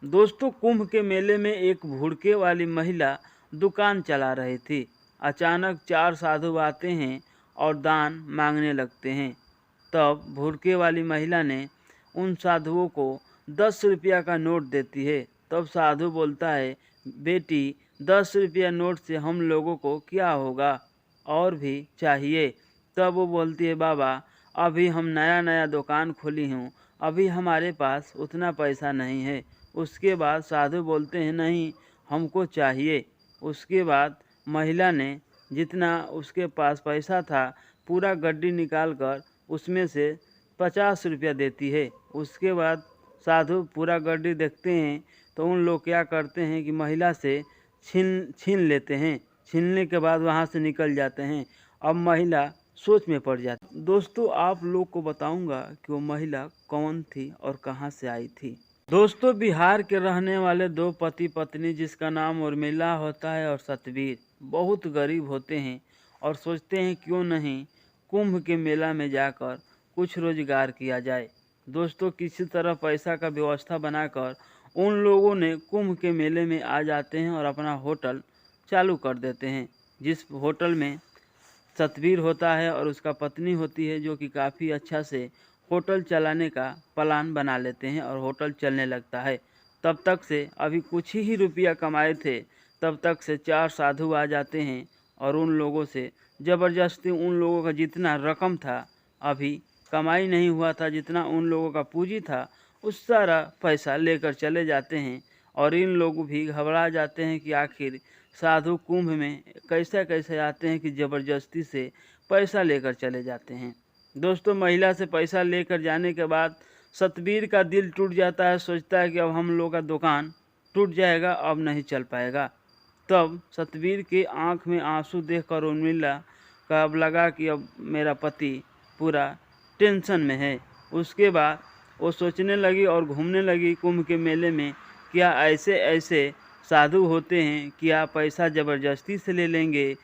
दोस्तों, कुंभ के मेले में एक भुड़के वाली महिला दुकान चला रही थी। अचानक 4 साधु आते हैं और दान मांगने लगते हैं। तब भुड़के वाली महिला ने उन साधुओं को 10 रुपया का नोट देती है। तब साधु बोलता है, बेटी, 10 रुपया नोट से हम लोगों को क्या होगा, और भी चाहिए। तब वो बोलती है, बाबा, अभी हम नया नया दुकान खोली हूँ, अभी हमारे पास उतना पैसा नहीं है। उसके बाद साधु बोलते हैं, नहीं, हमको चाहिए। उसके बाद महिला ने जितना उसके पास पैसा था पूरा गड्डी निकाल कर उसमें से 50 रुपया देती है। उसके बाद साधु पूरा गड्डी देखते हैं तो उन लोग क्या करते हैं कि महिला से छीन लेते हैं। छीनने के बाद वहाँ से निकल जाते हैं। अब महिला सोच में पड़ जाती। दोस्तों, आप लोग को बताऊंगा कि वो महिला कौन थी और कहाँ से आई थी। दोस्तों, बिहार के रहने वाले 2 पति पत्नी जिसका नाम उर्मिला होता है और सतबीर बहुत गरीब होते हैं और सोचते हैं क्यों नहीं कुंभ के मेला में जाकर कुछ रोजगार किया जाए। दोस्तों, किसी तरह पैसा का व्यवस्था बनाकर उन लोगों ने कुंभ के मेले में आ जाते हैं और अपना होटल चालू कर देते हैं। जिस होटल में सतबीर होता है और उसका पत्नी होती है, जो कि काफ़ी अच्छा से होटल चलाने का प्लान बना लेते हैं और होटल चलने लगता है। तब तक से अभी कुछ ही रुपया कमाए थे, तब तक से 4 साधु आ जाते हैं और उन लोगों से ज़बरदस्ती उन लोगों का जितना रकम था, अभी कमाई नहीं हुआ था, जितना उन लोगों का पूंजी था, उस सारा पैसा लेकर चले जाते हैं। और इन लोग भी घबरा जाते हैं कि आखिर साधु कुंभ में कैसे कैसे आते हैं कि ज़बरदस्ती से पैसा लेकर चले जाते हैं। दोस्तों, महिला से पैसा लेकर जाने के बाद सतबीर का दिल टूट जाता है। सोचता है कि अब हम लोग का दुकान टूट जाएगा, अब नहीं चल पाएगा। तब सतबीर के आंख में आंसू देखकर उर्मिला का अब लगा कि अब मेरा पति पूरा टेंशन में है। उसके बाद वो सोचने लगी और घूमने लगी कुंभ के मेले में, क्या ऐसे ऐसे साधु होते हैं, क्या पैसा ज़बरदस्ती से ले लेंगे।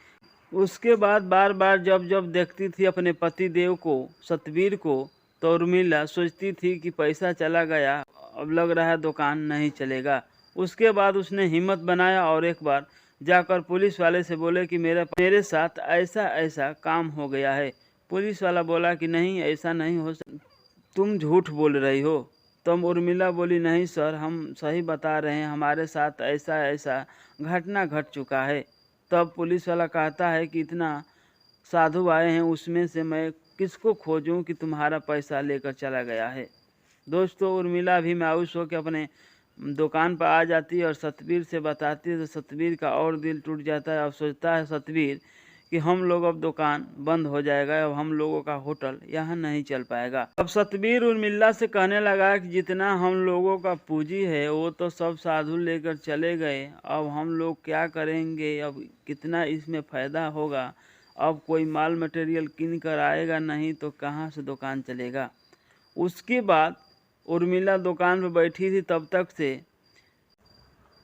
उसके बाद बार बार जब जब देखती थी अपने पति देव को, सतबीर को, तो उर्मिला सोचती थी कि पैसा चला गया, अब लग रहा है दुकान नहीं चलेगा। उसके बाद उसने हिम्मत बनाया और एक बार जाकर पुलिस वाले से बोले कि मेरे साथ ऐसा ऐसा काम हो गया है। पुलिस वाला बोला कि नहीं, ऐसा नहीं हो सकता, तुम झूठ बोल रही हो। तब उर्मिला बोली, नहीं सर, हम सही बता रहे हैं, हमारे साथ ऐसा ऐसा घटना घट चुका है। तब पुलिस वाला कहता है कि इतना साधु आए हैं, उसमें से मैं किसको खोजूं कि तुम्हारा पैसा लेकर चला गया है। दोस्तों, उर्मिला भी मायूस होकर अपने दुकान पर आ जाती है और सतबीर से बताती है, तो सतबीर का और दिल टूट जाता है। अब सोचता है सतबीर कि हम लोग अब दुकान बंद हो जाएगा, अब हम लोगों का होटल यहाँ नहीं चल पाएगा। अब सतबीर उर्मिला से कहने लगा कि जितना हम लोगों का पूंजी है वो तो सब साधु लेकर चले गए, अब हम लोग क्या करेंगे, अब कितना इसमें फ़ायदा होगा, अब कोई माल मटेरियल किन कर आएगा नहीं तो कहाँ से दुकान चलेगा। उसके बाद उर्मिला दुकान पर बैठी थी, तब तक से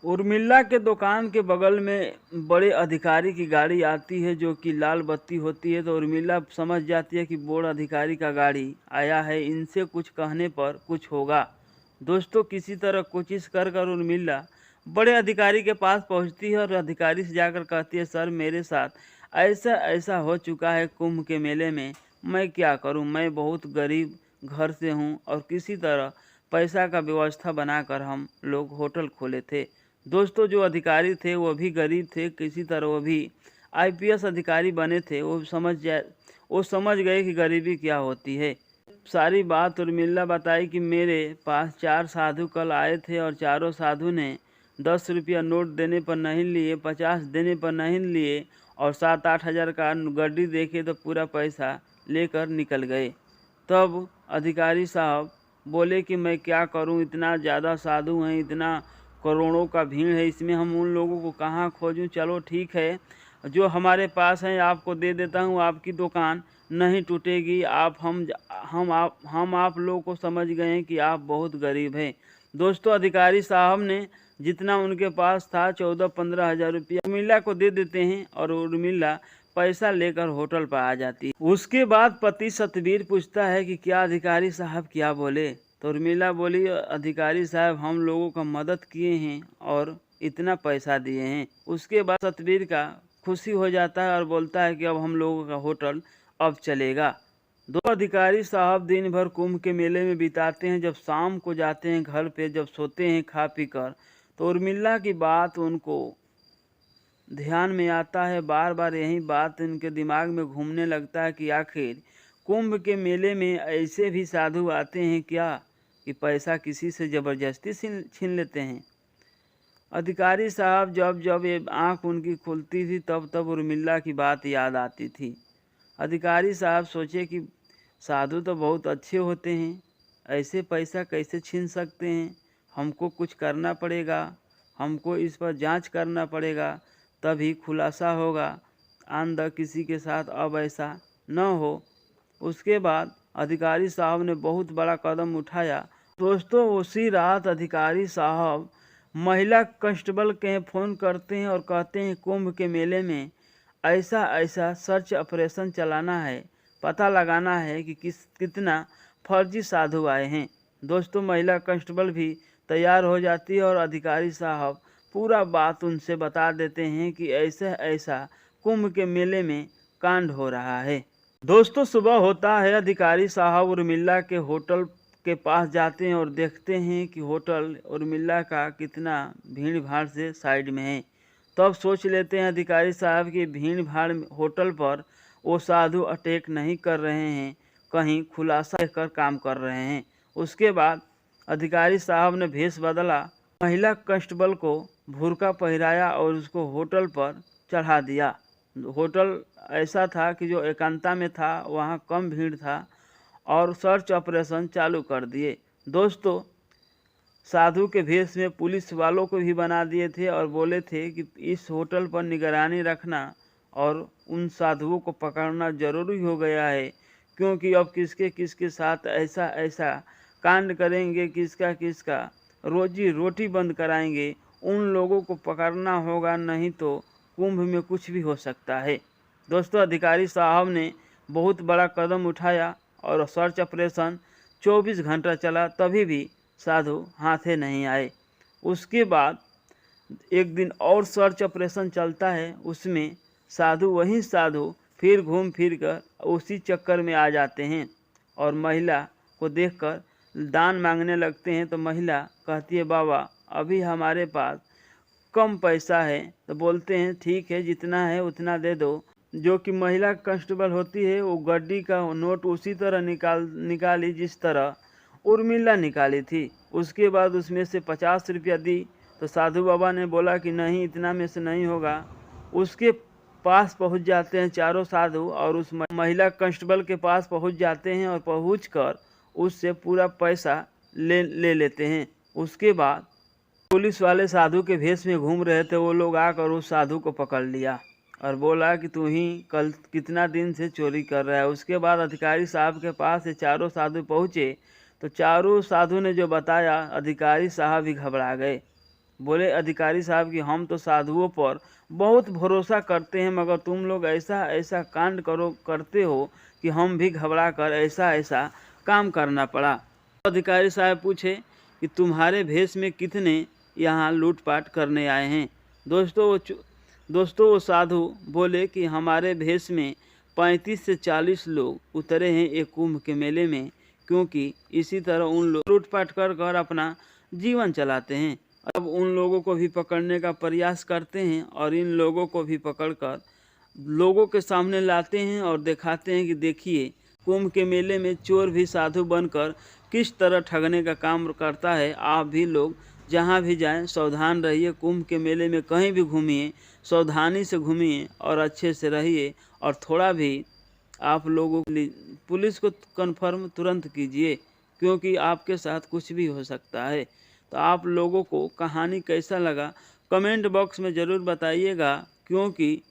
उर्मिला के दुकान के बगल में बड़े अधिकारी की गाड़ी आती है जो कि लाल बत्ती होती है। तो उर्मिला समझ जाती है कि बड़ अधिकारी का गाड़ी आया है, इनसे कुछ कहने पर कुछ होगा। दोस्तों, किसी तरह कोशिश कर कर उर्मिला बड़े अधिकारी के पास पहुंचती है और अधिकारी से जाकर कहती है, सर, मेरे साथ ऐसा ऐसा हो चुका है कुंभ के मेले में, मैं क्या करूं, मैं बहुत गरीब घर से हूं और किसी तरह पैसा का व्यवस्था बनाकर हम लोग होटल खोले थे। दोस्तों, जो अधिकारी थे वो भी गरीब थे, किसी तरह वो भी आईपीएस अधिकारी बने थे। वो समझ गए कि गरीबी क्या होती है। सारी बात उर्मिला बताई कि मेरे पास 4 साधु कल आए थे और चारों साधु ने 10 रुपया नोट देने पर नहीं लिए, 50 देने पर नहीं लिए और 7-8 हज़ार का गड्डी देखे तो पूरा पैसा लेकर निकल गए। तब अधिकारी साहब बोले कि मैं क्या करूं, इतना ज़्यादा साधु हैं, इतना करोड़ों का भीड़ है, इसमें हम उन लोगों को कहाँ खोजूं। चलो ठीक है, जो हमारे पास है आपको दे देता हूं, आपकी दुकान नहीं टूटेगी। हम आप लोगों को समझ गए हैं कि आप बहुत गरीब हैं। दोस्तों, अधिकारी साहब ने जितना उनके पास था 14-15 हज़ार रुपया उर्मिला को दे देते हैं और उर्मिला पैसा लेकर होटल पर आ जाती है। उसके बाद पति सतबीर पूछता है कि क्या अधिकारी साहब क्या बोले। तो उर्मिला बोली, अधिकारी साहब हम लोगों का मदद किए हैं और इतना पैसा दिए हैं। उसके बाद सतबीर का खुशी हो जाता है और बोलता है कि अब हम लोगों का होटल अब चलेगा। दो अधिकारी साहब दिन भर कुंभ के मेले में बिताते हैं। जब शाम को जाते हैं घर पे, जब सोते हैं खा पी कर, तो उर्मिला की बात उनको ध्यान में आता है। बार बार यही बात इनके दिमाग में घूमने लगता है कि आखिर कुंभ के मेले में ऐसे भी साधु आते हैं क्या कि पैसा किसी से ज़बरदस्ती छीन लेते हैं। अधिकारी साहब जब जब ये आँख उनकी खुलती थी तब तब उर्मिला की बात याद आती थी। अधिकारी साहब सोचे कि साधु तो बहुत अच्छे होते हैं, ऐसे पैसा कैसे छीन सकते हैं। हमको कुछ करना पड़ेगा, हमको इस पर जांच करना पड़ेगा, तभी खुलासा होगा। आंदा किसी के साथ अब ऐसा न हो। उसके बाद अधिकारी साहब ने बहुत बड़ा कदम उठाया। दोस्तों, उसी रात अधिकारी साहब महिला कांस्टेबल के फ़ोन करते हैं और कहते हैं कुंभ के मेले में ऐसा ऐसा सर्च ऑपरेशन चलाना है, पता लगाना है कि कितना फर्जी साधु आए हैं। दोस्तों, महिला कांस्टेबल भी तैयार हो जाती है और अधिकारी साहब पूरा बात उनसे बता देते हैं कि ऐसा ऐसा कुंभ के मेले में कांड हो रहा है। दोस्तों, सुबह होता है। अधिकारी साहब उर्मिला के होटल के पास जाते हैं और देखते हैं कि होटल उर्मिला का कितना भीड़ भाड़ से साइड में है। तब सोच लेते हैं अधिकारी साहब कि भीड़ भाड़ होटल पर वो साधु अटैक नहीं कर रहे हैं, कहीं खुलासा कर काम कर रहे हैं। उसके बाद अधिकारी साहब ने भेष बदला, महिला कांस्टेबल को बुर्का पहनाया और उसको होटल पर चढ़ा दिया। होटल ऐसा था कि जो एकांता में था, वहाँ कम भीड़ था और सर्च ऑपरेशन चालू कर दिए। दोस्तों, साधु के भेष में पुलिस वालों को भी बना दिए थे और बोले थे कि इस होटल पर निगरानी रखना और उन साधुओं को पकड़ना जरूरी हो गया है, क्योंकि अब किसके किसके साथ ऐसा ऐसा कांड करेंगे, किसका किसका रोजी रोटी बंद कराएंगे। उन लोगों को पकड़ना होगा, नहीं तो कुंभ में कुछ भी हो सकता है। दोस्तों, अधिकारी साहब ने बहुत बड़ा कदम उठाया और सर्च ऑपरेशन 24 घंटा चला, तभी भी साधु हाथे नहीं आए। उसके बाद एक दिन और सर्च ऑपरेशन चलता है, उसमें वही साधु फिर घूम फिर कर उसी चक्कर में आ जाते हैं और महिला को देखकर दान मांगने लगते हैं। तो महिला कहती है, बाबा अभी हमारे पास कम पैसा है। तो बोलते हैं ठीक है, जितना है उतना दे दो। जो कि महिला कांस्टेबल होती है, वो गड्डी का नोट उसी तरह निकाली जिस तरह उर्मिला निकाली थी। उसके बाद उसमें से 50 रुपया दी। तो साधु बाबा ने बोला कि नहीं, इतना में से नहीं होगा। उसके पास पहुंच जाते हैं चारों साधु और उस महिला कांस्टेबल के पास पहुंच जाते हैं और पहुंचकर उससे पूरा पैसा ले लेते हैं। उसके बाद पुलिस वाले साधु के भेष में घूम रहे थे, वो लोग आकर उस साधु को पकड़ लिया और बोला कि तू ही कल कितना दिन से चोरी कर रहा है। उसके बाद अधिकारी साहब के पास ये चारों साधु पहुँचे तो चारों साधु ने जो बताया, अधिकारी साहब भी घबरा गए। बोले अधिकारी साहब कि हम तो साधुओं पर बहुत भरोसा करते हैं, मगर तुम लोग ऐसा ऐसा कांड करते हो कि हम भी घबरा कर ऐसा ऐसा काम करना पड़ा। अधिकारी साहब पूछे कि तुम्हारे भेष में कितने यहाँ लूटपाट करने आए हैं। दोस्तों वो साधु बोले कि हमारे भेष में 35 से 40 लोग उतरे हैं एक कुंभ के मेले में, क्योंकि इसी तरह उन लोग लूटपाट कर अपना जीवन चलाते हैं। अब उन लोगों को भी पकड़ने का प्रयास करते हैं और इन लोगों को भी पकड़कर लोगों के सामने लाते हैं और दिखाते हैं कि देखिए कुंभ के मेले में चोर भी साधु बनकर किस तरह ठगने का काम करता है। आप भी लोग जहाँ भी जाएं सावधान रहिए। कुंभ के मेले में कहीं भी घूमिए, सावधानी से घूमिए और अच्छे से रहिए। और थोड़ा भी आप लोगों के लिए पुलिस को कन्फर्म तुरंत कीजिए, क्योंकि आपके साथ कुछ भी हो सकता है। तो आप लोगों को कहानी कैसा लगा कमेंट बॉक्स में ज़रूर बताइएगा, क्योंकि